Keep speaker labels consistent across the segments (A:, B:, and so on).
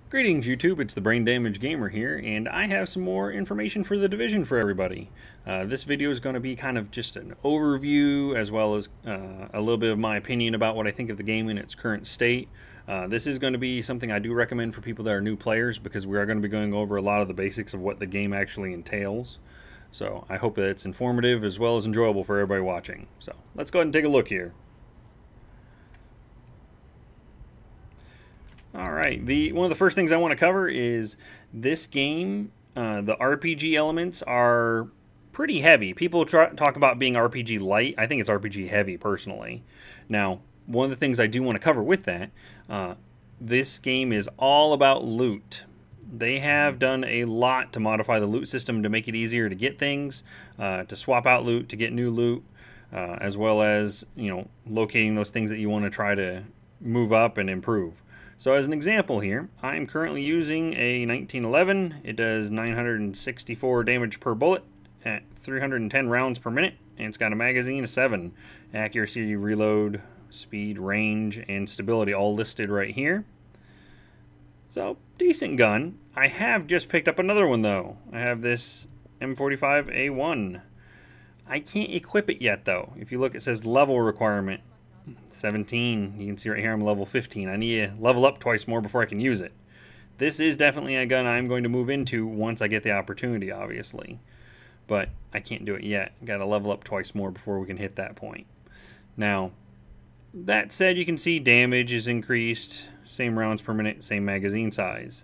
A: Greetings YouTube, it's the Brain Damage Gamer here, and I have some more information for The Division for everybody. This video is going to be kind of just an overview as well as a little bit of my opinion about what I think of the game in its current state. This is going to be something I do recommend for people that are new players because we are going to be going over a lot of the basics of what the game actually entails. So I hope that it's informative as well as enjoyable for everybody watching. So let's go ahead and take a look here. Alright, one of the first things I want to cover is this game. The RPG elements are pretty heavy. People talk about being RPG light. I think it's RPG heavy personally. Now, one of the things I do want to cover with that, this game is all about loot. They have done a lot to modify the loot system to make it easier to get things, to swap out loot, to get new loot, as well as, locating those things that you want to try to move up and improve. So as an example here, I'm currently using a 1911. It does 964 damage per bullet at 310 rounds per minute, and it's got a magazine of 7. Accuracy, reload, speed, range, and stability all listed right here. So, decent gun. I have just picked up another one though. I have this M45A1. I can't equip it yet though. If you look, it says level requirement 17. You can see right here I'm level 15. I need to level up twice more before I can use it. This is definitely a gun I'm going to move into once I get the opportunity, obviously. But I can't do it yet. Got to level up twice more before we can hit that point. Now, that said, you can see damage is increased. Same rounds per minute, same magazine size.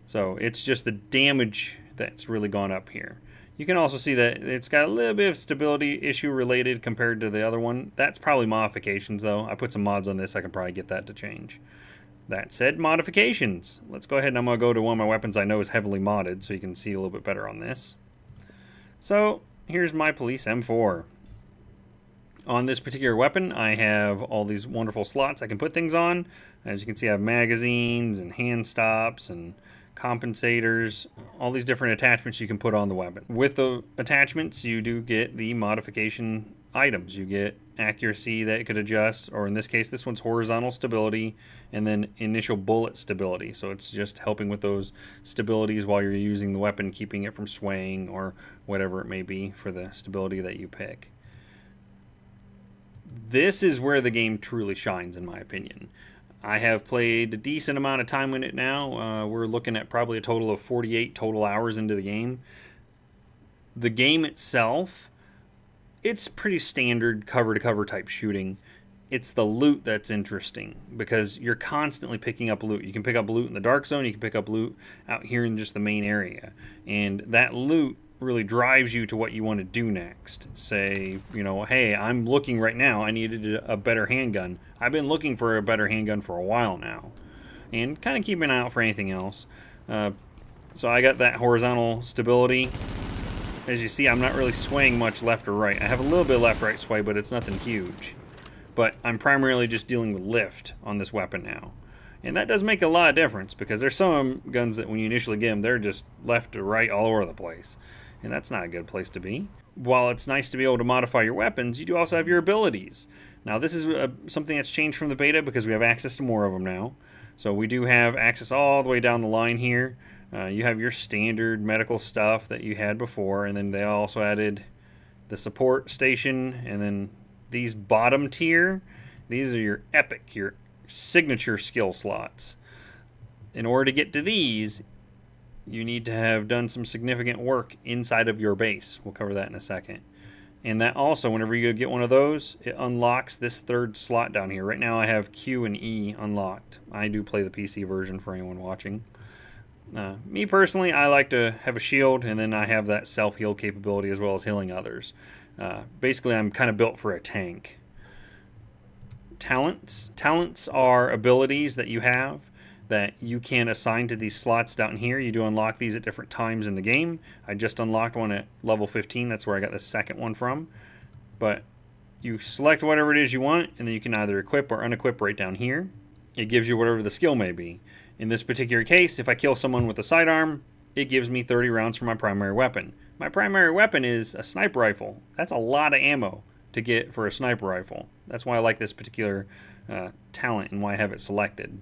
A: So it's just the damage that's really gone up here. You can also see that it's got a little bit of stability issue related compared to the other one. That's probably modifications though. I put some mods on this. I can probably get that to change. That said, modifications. Let's go ahead and I'm going to go to one of my weapons I know is heavily modded so you can see a little bit better on this. So here's my Police M4. On this particular weapon, I have all these wonderful slots I can put things on. As you can see, I have magazines and hand stops and compensators, all these different attachments you can put on the weapon. With the attachments, you do get the modification items. You get accuracy that it could adjust, or in this case, this one's horizontal stability, and then initial bullet stability. So it's just helping with those stabilities while you're using the weapon, keeping it from swaying or whatever it may be for the stability that you pick. This is where the game truly shines, in my opinion. I have played a decent amount of time in it now. We're looking at probably a total of 48 total hours into the game. The game itself, it's pretty standard cover-to-cover type shooting. It's the loot that's interesting because you're constantly picking up loot. You can pick up loot in the dark zone. You can pick up loot out here in just the main area. And that loot really drives you to what you want to do next. Say, hey, I'm looking right now, I needed a better handgun. I've been looking for a better handgun for a while now, and kind of keeping an eye out for anything else. So I got that horizontal stability. As you see, I'm not really swaying much left or right. I have a little bit of left-right sway, but it's nothing huge. But I'm primarily just dealing with lift on this weapon now. And that does make a lot of difference, because there's some guns that when you initially get them, they're just left to right all over the place. And that's not a good place to be. While it's nice to be able to modify your weapons, you do also have your abilities. Now this is something that's changed from the beta because we have access to more of them now. So we do have access all the way down the line here. You have your standard medical stuff that you had before, and then they also added the support station, and then these bottom tier, these are your epic, your signature skill slots. In order to get to these, you need to have done some significant work inside of your base. We'll cover that in a second. And that also, whenever you get one of those, it unlocks this third slot down here. Right now I have Q and E unlocked. I do play the PC version for anyone watching. Me personally, I like to have a shield, and then I have that self-heal capability as well as healing others. Basically, I'm kind of built for a tank. Talents. Talents are abilities that you have that you can assign to these slots down here. You do unlock these at different times in the game. I just unlocked one at level 15. That's where I got the second one from. But you select whatever it is you want, and then you can either equip or unequip right down here. It gives you whatever the skill may be. In this particular case, if I kill someone with a sidearm, it gives me 30 rounds for my primary weapon. My primary weapon is a sniper rifle. That's a lot of ammo to get for a sniper rifle. That's why I like this particular talent and why I have it selected.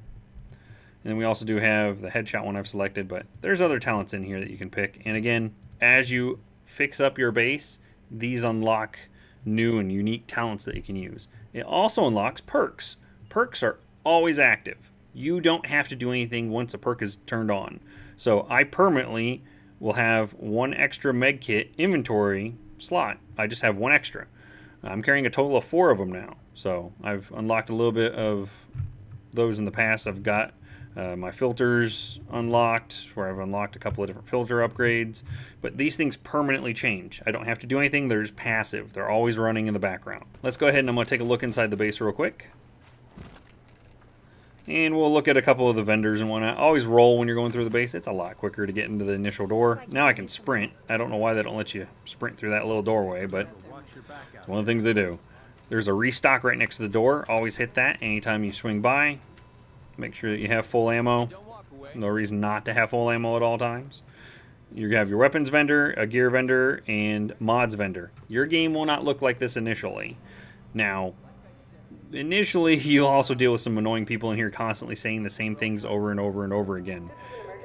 A: And then we also do have the headshot one I've selected, but there's other talents in here that you can pick. And again, as you fix up your base, these unlock new and unique talents that you can use. It also unlocks perks. Perks are always active. You don't have to do anything once a perk is turned on. So I permanently will have one extra medkit inventory slot. I just have one extra. I'm carrying a total of 4 of them now. So I've unlocked a little bit of those in the past. I've got my filters unlocked, where I've unlocked a couple of different filter upgrades. But these things permanently change. I don't have to do anything. They're just passive. They're always running in the background. Let's go ahead and I'm going to take a look inside the base real quick. And we'll look at a couple of the vendors and whatnot. Always roll when you're going through the base. It's a lot quicker to get into the initial door. Now I can sprint. I don't know why they don't let you sprint through that little doorway, but it's one of the things they do. There's a restock right next to the door. Always hit that anytime you swing by. Make sure that you have full ammo. No reason not to have full ammo at all times. You have your weapons vendor, a gear vendor, and mods vendor. Your game will not look like this initially. Now, initially, you'll also deal with some annoying people in here constantly saying the same things over and over and over again.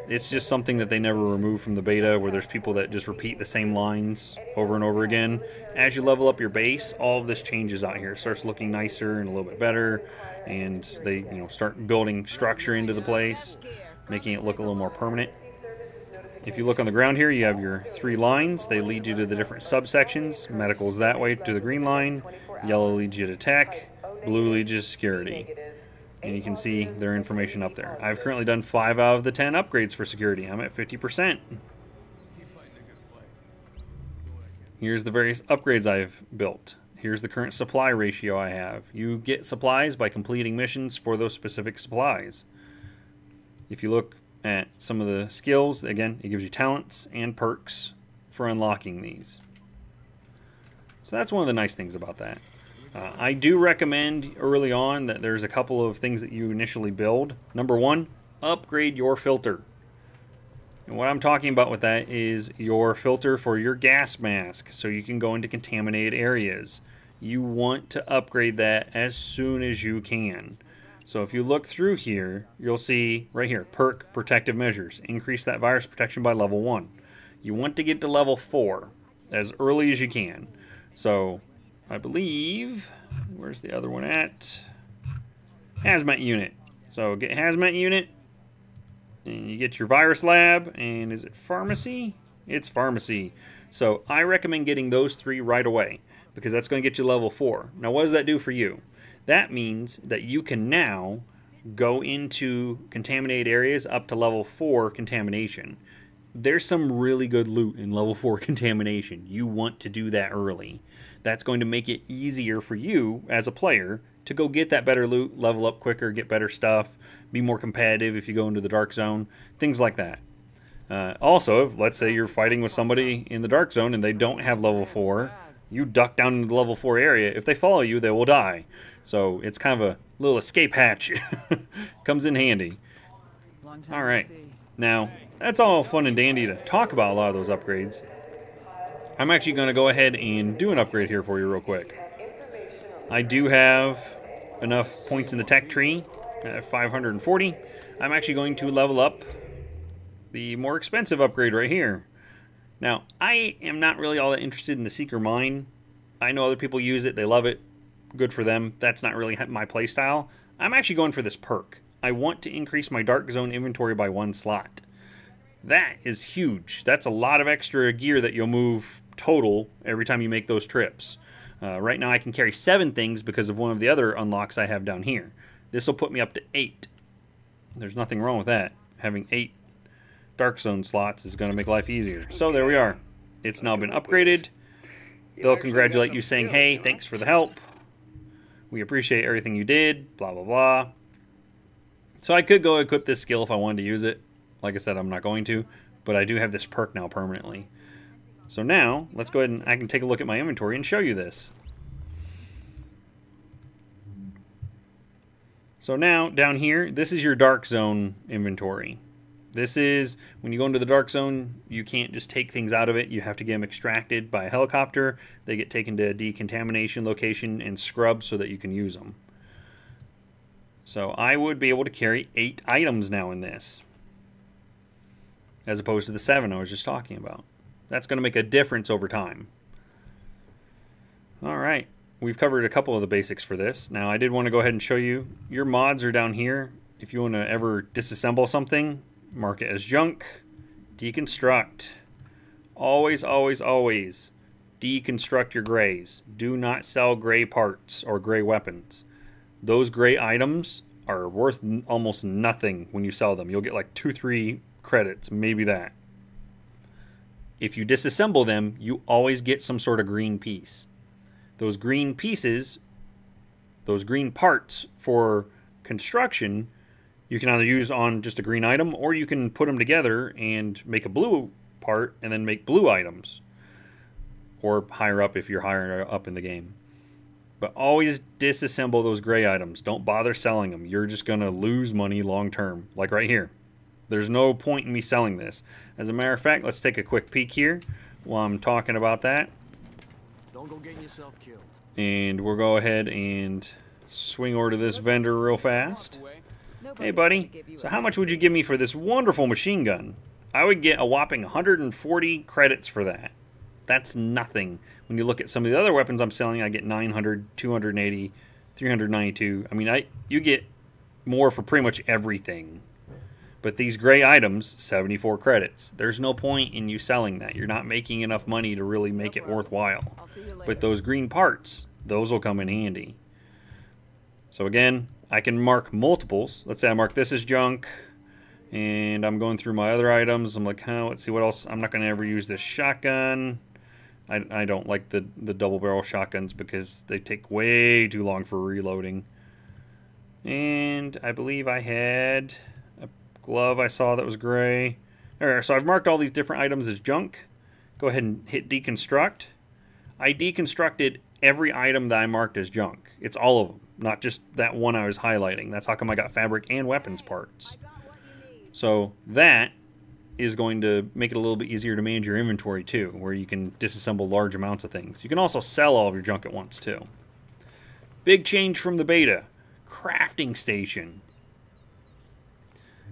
A: It's just something that they never removed from the beta, where there's people that just repeat the same lines over and over again. As you level up your base, all of this changes out here. It starts looking nicer and a little bit better, and they start building structure into the place, making it look a little more permanent. If you look on the ground here, you have your 3 lines. They lead you to the different subsections. Medical's that way to the green line. Yellow leads you to tech. Blue leads you to security. And you can see their information up there. I've currently done 5 out of the 10 upgrades for security. I'm at 50%. Here's the various upgrades I've built. Here's the current supply ratio I have. You get supplies by completing missions for those specific supplies. If you look at some of the skills, again, it gives you talents and perks for unlocking these. So that's one of the nice things about that. I do recommend early on that there's a couple of things that you initially build. Number 1, upgrade your filter. And what I'm talking about with that is your filter for your gas mask, so you can go into contaminated areas. You want to upgrade that as soon as you can. So if you look through here, you'll see right here, perk protective measures. Increase that virus protection by level 1. You want to get to level 4 as early as you can. So I believe, where's the other one at? Hazmat unit. So get hazmat unit, and you get your virus lab, and is it pharmacy? It's pharmacy. So I recommend getting those 3 right away, because that's going to get you level 4. Now what does that do for you? That means that you can now go into contaminated areas up to level 4 contamination. There's some really good loot in level 4 contamination. You want to do that early. That's going to make it easier for you as a player to go get that better loot, level up quicker, get better stuff, be more competitive if you go into the dark zone, things like that. Also, let's say you're fighting with somebody in the dark zone and they don't have level 4. You duck down into the level 4 area. If they follow you, they will die. So it's kind of a little escape hatch. Comes in handy. All right. Now, that's all fun and dandy to talk about a lot of those upgrades. I'm actually going to go ahead and do an upgrade here for you real quick. I do have enough points in the tech tree, 540. I'm actually going to level up the more expensive upgrade right here. Now, I am not really all that interested in the Seeker Mine. I know other people use it, they love it, good for them. That's not really my playstyle. I'm actually going for this perk. I want to increase my Dark Zone inventory by 1 slot. That is huge. That's a lot of extra gear that you'll move total every time you make those trips. Right now I can carry 7 things because of one of the other unlocks I have down here. This will put me up to 8. There's nothing wrong with that. Having 8 Dark Zone slots is going to make life easier. So there we are. It's now been upgraded. They'll congratulate you saying, hey, thanks for the help. We appreciate everything you did, blah, blah, blah. So I could go equip this skill if I wanted to use it. Like I said, I'm not going to, but I do have this perk now permanently. So now, let's go ahead and I can take a look at my inventory and show you this. So now, down here, this is your Dark Zone inventory. This is, when you go into the Dark Zone, you can't just take things out of it. You have to get them extracted by a helicopter. They get taken to a decontamination location and scrubbed so that you can use them. So I would be able to carry 8 items now in this, as opposed to the 7 I was just talking about. That's going to make a difference over time. Alright, we've covered a couple of the basics for this. Now I did want to go ahead and show you, your mods are down here. If you want to ever disassemble something, mark it as junk, deconstruct. Always, always, always deconstruct your grays. Do not sell gray parts or gray weapons. Those gray items are worth almost nothing when you sell them. You'll get like 2-3 credits, maybe that. If you disassemble them, you always get some sort of green piece. Those green pieces, those green parts for construction, you can either use on just a green item, or you can put them together and make a blue part and then make blue items. Or higher up if you're higher up in the game. But always disassemble those gray items. Don't bother selling them. You're just going to lose money long term. Like right here. There's no point in me selling this. As a matter of fact, let's take a quick peek here while I'm talking about that. Don't go getting yourself killed. And we'll go ahead and swing over to this vendor real fast. Hey buddy, so how much would you give me for this wonderful machine gun? I would get a whopping 140 credits for that. That's nothing. When you look at some of the other weapons I'm selling, I get 900, 280, 392. I mean, you get more for pretty much everything. But these gray items, 74 credits. There's no point in you selling that. You're not making enough money to really make it worthwhile. But those green parts, those will come in handy. So again, I can mark multiples. Let's say I mark this as junk. And I'm going through my other items. I'm like, huh, let's see what else. I'm not going to ever use this shotgun. I don't like the double barrel shotguns because they take way too long for reloading. And I believe I had a glove I saw that was gray. Alright, so I've marked all these different items as junk. Go ahead and hit deconstruct. I deconstructed every item that I marked as junk. It's all of them, not just that one I was highlighting. That's how come I got fabric and weapons parts. So that is going to make it a little bit easier to manage your inventory too, where you can disassemble large amounts of things. You can also sell all of your junk at once too. Big change from the beta. Crafting station.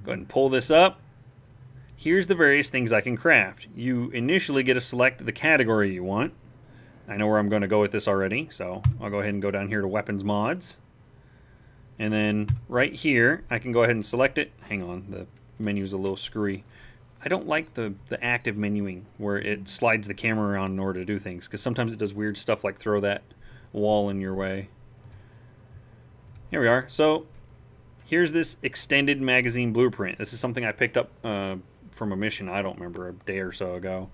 A: Go ahead and pull this up. Here's the various things I can craft. You initially get to select the category you want. I know where I'm going to go with this already, so I'll go ahead and go down here to weapons mods. And then right here, I can go ahead and select it. Hang on, the menu's a little screwy. I don't like the active menuing where it slides the camera around in order to do things, because sometimes it does weird stuff like throw that wall in your way. Here we are. So here's this extended magazine blueprint. This is something I picked up from a mission, I don't remember, a day or so ago.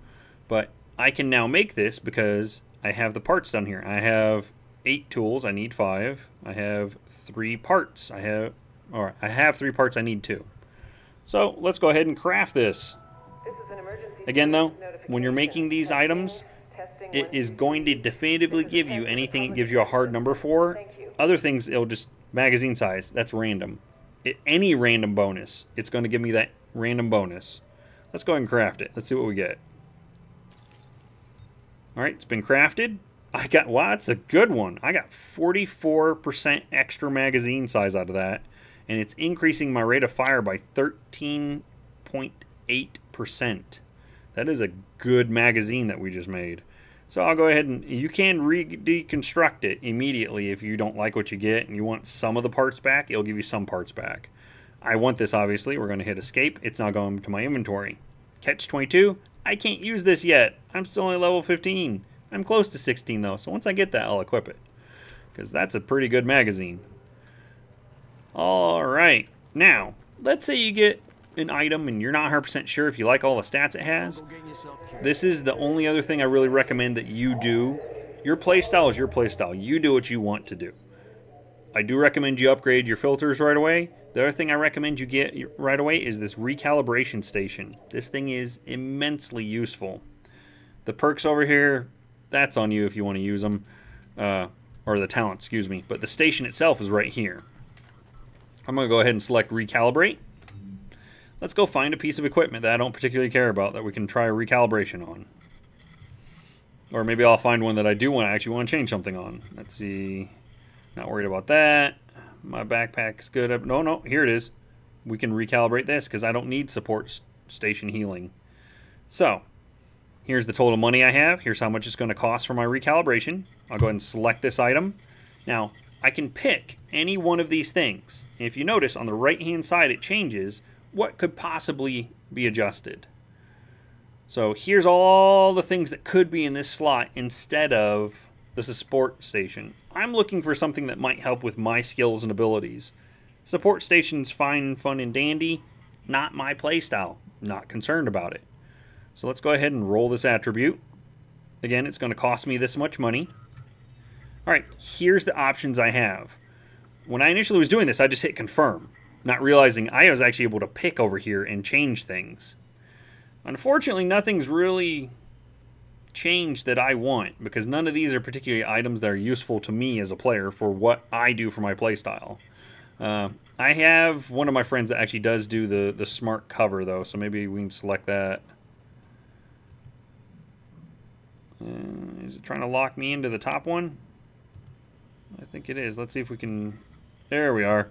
A: But I can now make this because I have the parts down here. I have 8 tools, I need 5. I have 3 parts. I have 3 parts, I need 2. So let's go ahead and craft this. Again though, when you're making these items, it is going to definitively give you anything it gives you a hard number for. Other things, it'll just magazine size. That's random. Any random bonus, it's going to give me that random bonus. Let's go ahead and craft it. Let's see what we get. Alright, it's been crafted. Wow, that's a good one. I got 44% extra magazine size out of that. And it's increasing my rate of fire by 13.8%. That is a good magazine that we just made. So I'll go ahead and you can deconstruct it immediately if you don't like what you get and you want some of the parts back. It'll give you some parts back. I want this, obviously. We're going to hit escape. It's now going to my inventory. Catch 22. I can't use this yet. I'm still only level 15. I'm close to 16 though. So once I get that, I'll equip it. Because that's a pretty good magazine. Alright. Now, let's say you get an item and you're not 100% sure if you like all the stats it has. This is the only other thing I really recommend that you do. Your playstyle is your playstyle. You do what you want to do. I do recommend you upgrade your filters right away. The other thing I recommend you get right away is this recalibration station. This thing is immensely useful. The perks over here, that's on you if you want to use them. Or the talent, excuse me. But the station itself is right here. I'm going to go ahead and select recalibrate. Let's go find a piece of equipment that I don't particularly care about that we can try a recalibration on. Or maybe I'll find one that I do want to actually change something on. Let's see. Not worried about that. My backpack's good. No, here it is. We can recalibrate this because I don't need support station healing. So, here's the total money I have. Here's how much it's going to cost for my recalibration. I'll go ahead and select this item. Now, I can pick any one of these things. If you notice, on the right-hand side, it changes what could possibly be adjusted. So here's all the things that could be in this slot instead of the support station. I'm looking for something that might help with my skills and abilities. Support station's fine, fun, and dandy. Not my playstyle. Not concerned about it. So let's go ahead and roll this attribute. Again, it's going to cost me this much money. Alright, here's the options I have. When I initially was doing this, I just hit confirm, not realizing I was actually able to pick over here and change things. Unfortunately, nothing's really changed that I want, because none of these are particularly items that are useful to me as a player for what I do for my playstyle. I have one of my friends that actually does do the smart cover, though, so maybe we can select that. Is it trying to lock me into the top one? I think it is. Let's see if we can... There we are.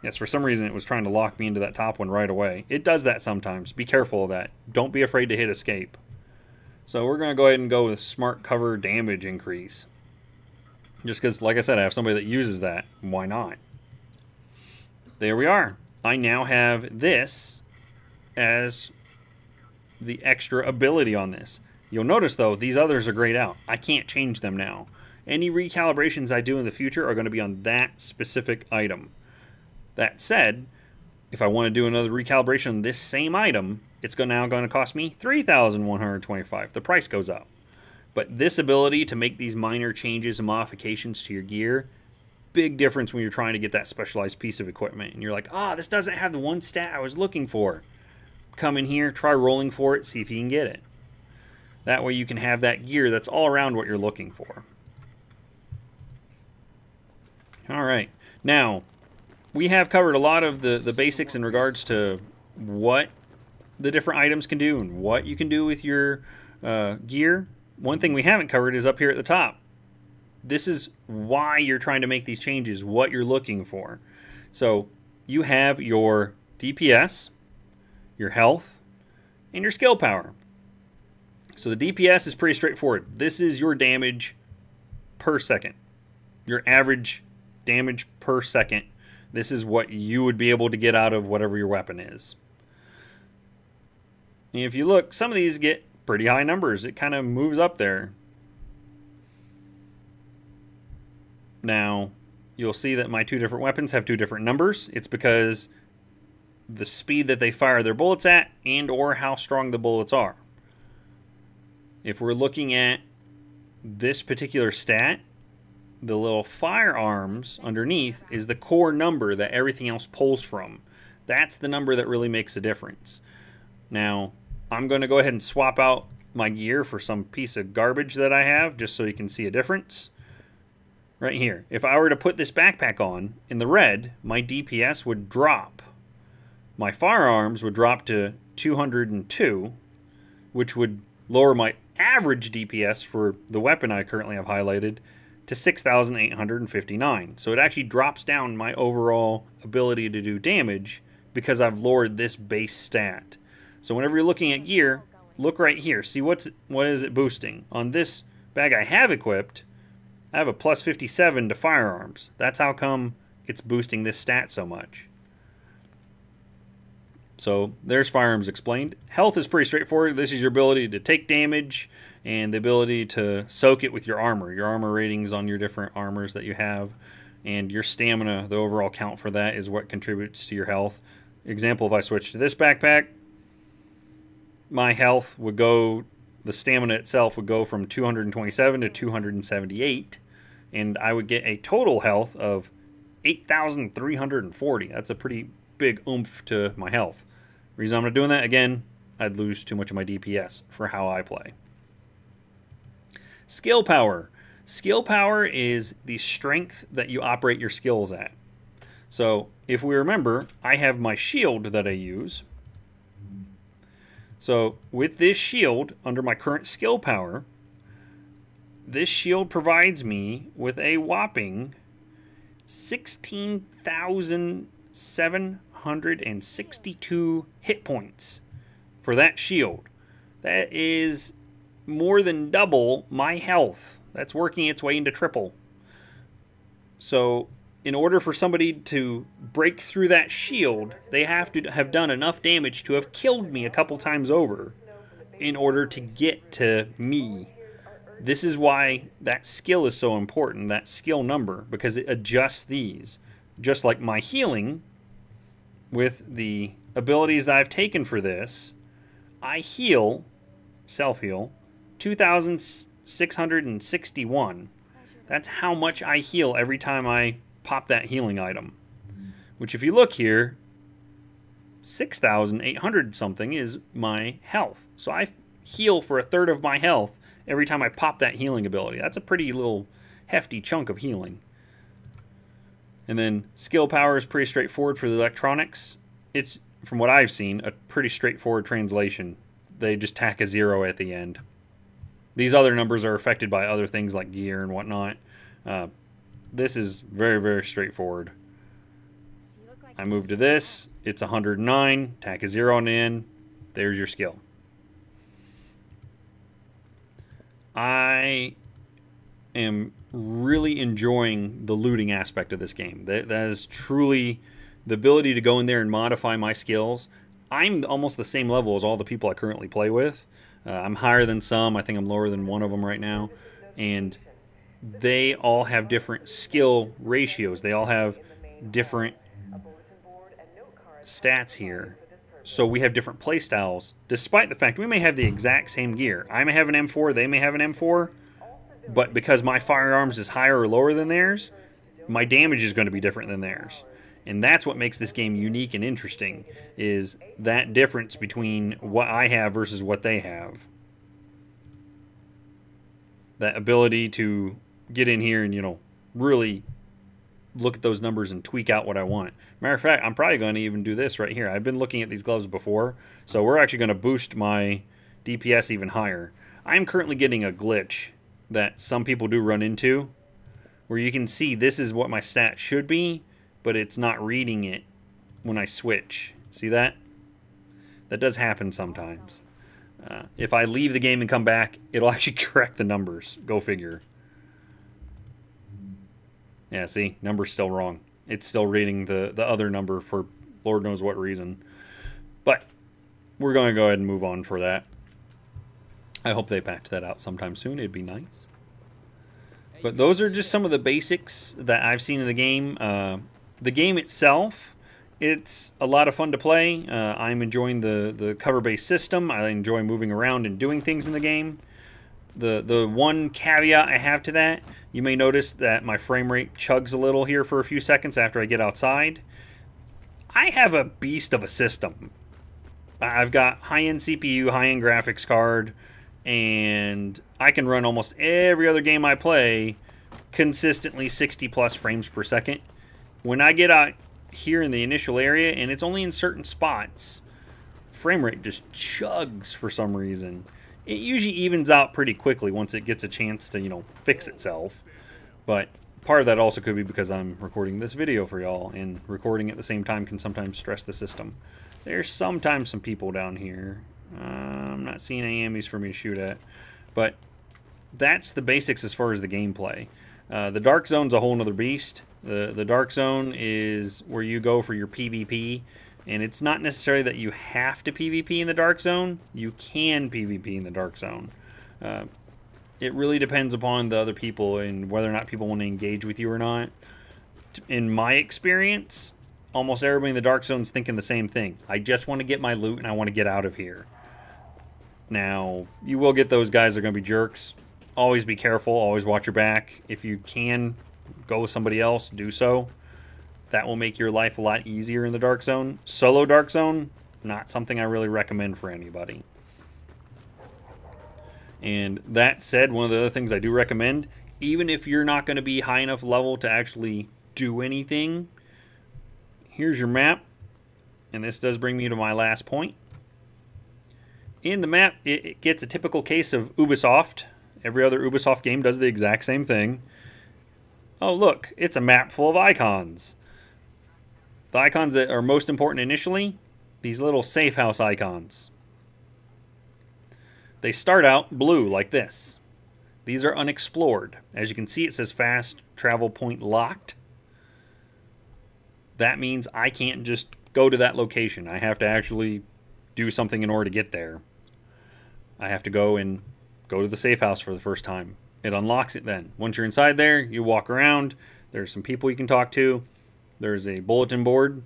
A: Yes, for some reason it was trying to lock me into that top one right away. It does that sometimes. Be careful of that. Don't be afraid to hit escape. So we're going to go ahead and go with smart cover damage increase. Just because, like I said, I have somebody that uses that. Why not? There we are. I now have this as the extra ability on this. You'll notice, though, these others are grayed out. I can't change them now. Any recalibrations I do in the future are going to be on that specific item. That said, if I want to do another recalibration on this same item, it's now going to cost me $3,125. The price goes up. But this ability to make these minor changes and modifications to your gear, big difference when you're trying to get that specialized piece of equipment. And you're like, this doesn't have the one stat I was looking for. Come in here, try rolling for it, see if you can get it. That way you can have that gear that's all around what you're looking for. Alright, now, we have covered a lot of the basics in regards to what the different items can do and what you can do with your gear. One thing we haven't covered is up here at the top. This is why you're trying to make these changes, what you're looking for. So, you have your DPS, your health, and your skill power. So the DPS is pretty straightforward. This is your damage per second. Your average damage per second. This is what you would be able to get out of whatever your weapon is. And if you look, some of these get pretty high numbers. It kind of moves up there. Now, you'll see that my two different weapons have two different numbers. It's because the speed that they fire their bullets at and or how strong the bullets are. If we're looking at this particular stat, the little firearms underneath is the core number that everything else pulls from. That's the number that really makes a difference. Now, I'm going to go ahead and swap out my gear for some piece of garbage that I have, just so you can see a difference. Right here. If I were to put this backpack on, in the red, my DPS would drop. My firearms would drop to 202, which would lower my average DPS for the weapon I currently have highlighted to 6,859. So it actually drops down my overall ability to do damage because I've lowered this base stat. So whenever you're looking at gear, look right here. See what is it boosting? On this bag I have equipped, I have a plus 57 to firearms. That's how come it's boosting this stat so much. So there's firearms explained. Health is pretty straightforward. This is your ability to take damage and the ability to soak it with your armor ratings on your different armors that you have, and your stamina, the overall count for that is what contributes to your health. Example, if I switch to this backpack, my health would go, the stamina itself would go from 227 to 278, and I would get a total health of 8,340. That's a pretty big oomph to my health. Reason I'm not doing that, again, I'd lose too much of my DPS for how I play. Skill power. Skill power is the strength that you operate your skills at. So if we remember, I have my shield that I use. So with this shield, under my current skill power, this shield provides me with a whopping 16,762 hit points for that shield. That is more than double my health. That's working its way into triple. So in order for somebody to break through that shield, they have to have done enough damage to have killed me a couple times over in order to get to me. This is why that skill is so important, that skill number, because it adjusts these. Just like my healing, with the abilities that I've taken for this, I heal, self-heal, 2,661. That's how much I heal every time I pop that healing item. Which, if you look here, 6,800 something is my health. So I heal for a third of my health every time I pop that healing ability. That's a pretty little hefty chunk of healing. And then skill power is pretty straightforward for the electronics. It's, from what I've seen, a pretty straightforward translation. They just tack a 0 at the end. These other numbers are affected by other things like gear and whatnot. This is very, very straightforward. I move to this. It's 109. Tack a 0 on the end. There's your skill. I am really enjoying the looting aspect of this game. That is truly the ability to go in there and modify my skills. I'm almost the same level as all the people I currently play with. I'm higher than some. I think I'm lower than one of them right now. And they all have different skill ratios. They all have different stats here. So we have different play styles, despite the fact we may have the exact same gear. I may have an M4, they may have an M4, but because my firearms is higher or lower than theirs, my damage is going to be different than theirs. And that's what makes this game unique and interesting, is that difference between what I have versus what they have. That ability to get in here and, you know, really look at those numbers and tweak out what I want. Matter of fact, I'm probably going to even do this right here. I've been looking at these gloves before, so we're actually going to boost my DPS even higher. I'm currently getting a glitch that some people do run into, where you can see this is what my stat should be, but it's not reading it when I switch. See that? That does happen sometimes. If I leave the game and come back, it'll actually correct the numbers. Go figure. Yeah, see? Number's still wrong. It's still reading the other number for Lord knows what reason. But we're going to go ahead and move on for that. I hope they patch that out sometime soon. It'd be nice. But those are just some of the basics that I've seen in the game. The game itself, it's a lot of fun to play. I'm enjoying the cover-based system. I enjoy moving around and doing things in the game. The one caveat I have to that, you may notice that my frame rate chugs a little here for a few seconds after I get outside. I have a beast of a system. I've got high-end CPU, high-end graphics card, and I can run almost every other game I play consistently 60 plus frames per second. When I get out here in the initial area, and it's only in certain spots, frame rate just chugs for some reason. It usually evens out pretty quickly once it gets a chance to, you know, fix itself. But part of that also could be because I'm recording this video for y'all, and recording at the same time can sometimes stress the system. There's sometimes some people down here. I'm not seeing any enemies for me to shoot at. But that's the basics as far as the gameplay. The Dark Zone's a whole nother beast. The Dark Zone is where you go for your PvP. And it's not necessarily that you have to PvP in the Dark Zone. You can PvP in the Dark Zone. It really depends upon the other people and whether or not people want to engage with you or not. In my experience, almost everybody in the Dark Zone's thinking the same thing. I just want to get my loot and I want to get out of here. Now, you will get those guys that are going to be jerks. Always be careful. Always watch your back. If you can go with somebody else, do so. That will make your life a lot easier in the Dark Zone. Solo Dark Zone, not something I really recommend for anybody. And that said, one of the other things I do recommend, even if you're not going to be high enough level to actually do anything, here's your map. And this does bring me to my last point. In the map, it gets a typical case of Ubisoft. Every other Ubisoft game does the exact same thing. Oh, look, it's a map full of icons. The icons that are most important initially, these little safe house icons. They start out blue like this. These are unexplored. As you can see, it says fast travel point locked. That means I can't just go to that location. I have to actually do something in order to get there. I have to go to the safe house for the first time. It unlocks it then. Once you're inside there, you walk around. There's some people you can talk to. There's a bulletin board.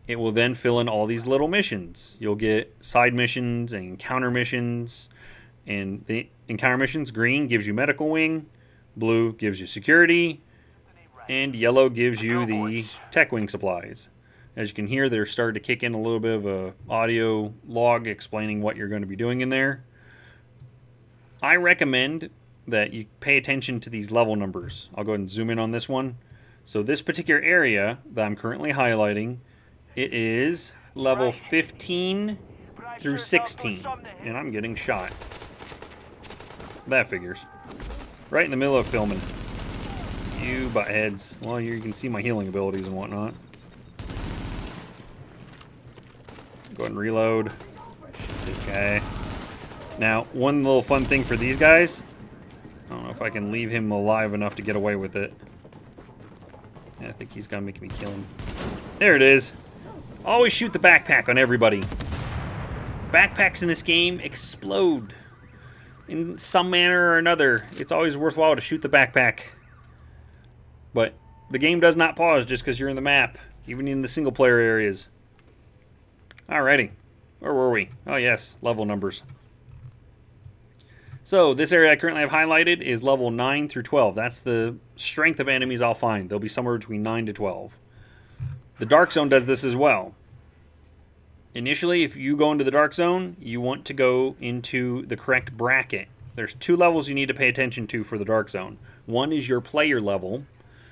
A: It will then fill in all these little missions. You'll get side missions and encounter missions. And the encounter missions, green gives you medical wing, blue gives you security, and yellow gives you the tech wing supplies. As you can hear, they're starting to kick in a little bit of a audio log explaining what you're going to be doing in there. I recommend that you pay attention to these level numbers. I'll go ahead and zoom in on this one. So this particular area that I'm currently highlighting, it is level 15 through 16, and I'm getting shot. That figures. Right in the middle of filming. You buttheads. Well, you can see my healing abilities and whatnot. Go ahead and reload. Shoot this guy. Now, one little fun thing for these guys. I don't know if I can leave him alive enough to get away with it. I think he's gonna make me kill him. There it is. Always shoot the backpack on everybody. Backpacks in this game explode in some manner or another. It's always worthwhile to shoot the backpack. But the game does not pause just because you're in the map, even in the single player areas. Alrighty. Where were we? Oh yes, level numbers. So this area I currently have highlighted is level 9 through 12. That's the strength of enemies I'll find. They'll be somewhere between 9 to 12. The Dark Zone does this as well. Initially, if you go into the Dark Zone, you want to go into the correct bracket. There's 2 levels you need to pay attention to for the Dark Zone. One is your player level.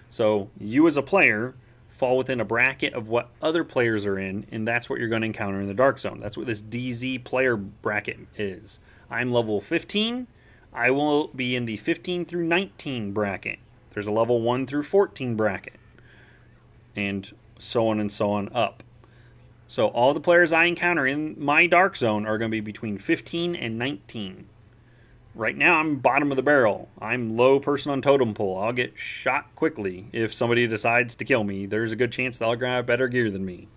A: So you as a player fall within a bracket of what other players are in, and that's what you're going to encounter in the Dark Zone. That's what this DZ player bracket is. I'm level 15. I will be in the 15 through 19 bracket. There's a level 1 through 14 bracket. And so on up. So all the players I encounter in my Dark Zone are going to be between 15 and 19. Right now I'm bottom of the barrel. I'm low person on totem pole. I'll get shot quickly if somebody decides to kill me. There's a good chance they'll grab better gear than me.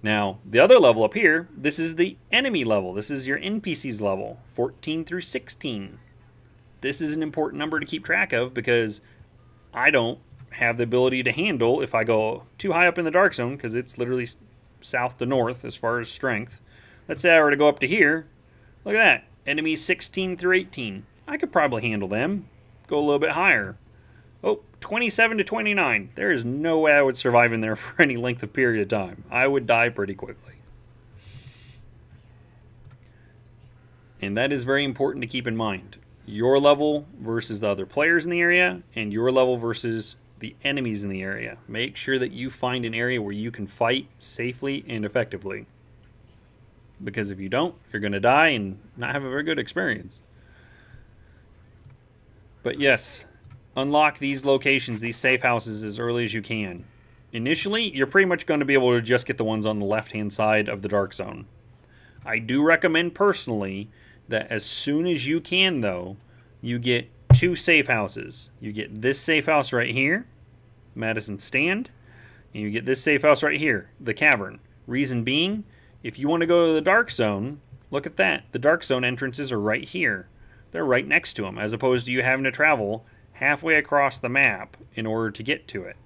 A: Now, the other level up here, this is the enemy level. This is your NPC's level, 14 through 16. This is an important number to keep track of because I don't have the ability to handle if I go too high up in the Dark Zone, because it's literally south to north as far as strength. Let's say I were to go up to here. Look at that. Enemies 16 through 18. I could probably handle them. Go a little bit higher. Oh, 27 to 29. There is no way I would survive in there for any length of period of time. I would die pretty quickly. And that is very important to keep in mind. Your level versus the other players in the area, and your level versus the enemies in the area. Make sure that you find an area where you can fight safely and effectively. Because if you don't, you're going to die and not have a very good experience. But yes, unlock these locations, these safe houses, as early as you can. Initially, you're pretty much going to be able to just get the ones on the left-hand side of the Dark Zone. I do recommend personally that as soon as you can, though, you get 2 safe houses. You get this safe house right here, Madison Stand, and you get this safe house right here, the Cavern. Reason being, if you want to go to the Dark Zone, look at that. The Dark Zone entrances are right here. They're right next to them, as opposed to you having to travel halfway across the map in order to get to it.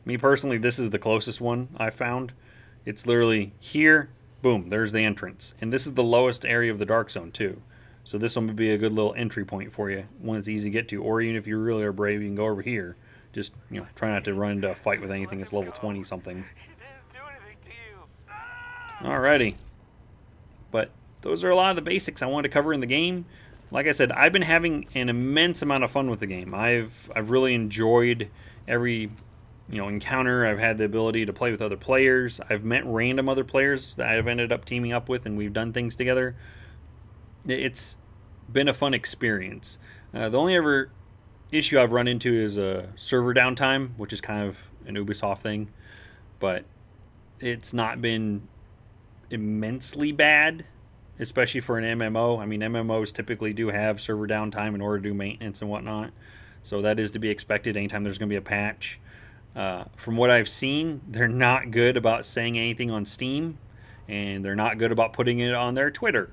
A: Me personally, this is the closest one I found. It's literally here, boom, there's the entrance. And this is the lowest area of the Dark Zone too. So this one would be a good little entry point for you, one that's easy to get to. Or even if you really are brave, you can go over here. Just, you know, try not to run into a fight with anything that's level 20 something. Alrighty. But those are a lot of the basics I wanted to cover in the game. Like I said, I've been having an immense amount of fun with the game. I've really enjoyed every encounter. I've had the ability to play with other players. I've met random other players that I've ended up teaming up with, and we've done things together. It's been a fun experience. The only ever issue I've run into is a server downtime, which is kind of an Ubisoft thing, but it's not been immensely bad, especially for an MMO. I mean, MMOs typically do have server downtime in order to do maintenance and whatnot, so that is to be expected anytime there's going to be a patch. From what I've seen, they're not good about saying anything on Steam, and they're not good about putting it on their Twitter.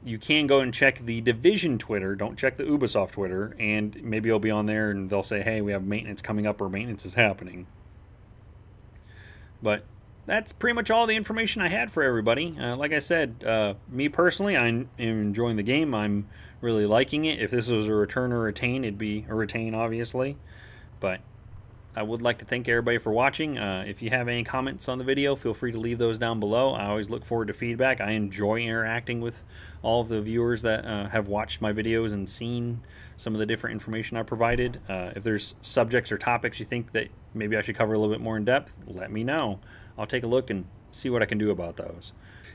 A: You can go and check the Division Twitter. Don't check the Ubisoft Twitter, and maybe it'll be on there and they'll say, hey, we have maintenance coming up or maintenance is happening. But that's pretty much all the information I had for everybody. Like I said, me personally, I'm enjoying the game. I'm really liking it. If this was a return or retain, it'd be a retain, obviously. But I would like to thank everybody for watching. If you have any comments on the video, feel free to leave those down below. I always look forward to feedback. I enjoy interacting with all of the viewers that have watched my videos and seen some of the different information I provided. If there's subjects or topics you think that maybe I should cover a little bit more in depth, let me know. I'll take a look and see what I can do about those.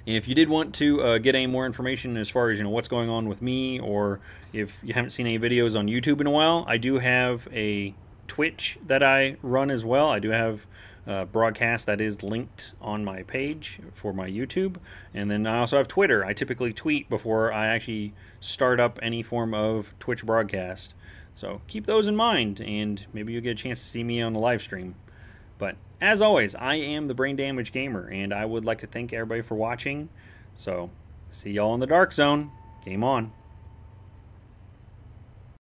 A: And if you did want to get any more information as far as what's going on with me, or if you haven't seen any videos on YouTube in a while, I do have a Twitch that I run as well. I do have a broadcast that is linked on my page for my YouTube, and then I also have Twitter. I typically tweet before I actually start up any form of Twitch broadcast, so keep those in mind and maybe you'll get a chance to see me on the live stream. But as always, I am the Brain Damage Gamer, and I would like to thank everybody for watching. So see y'all in the Dark Zone. Game on.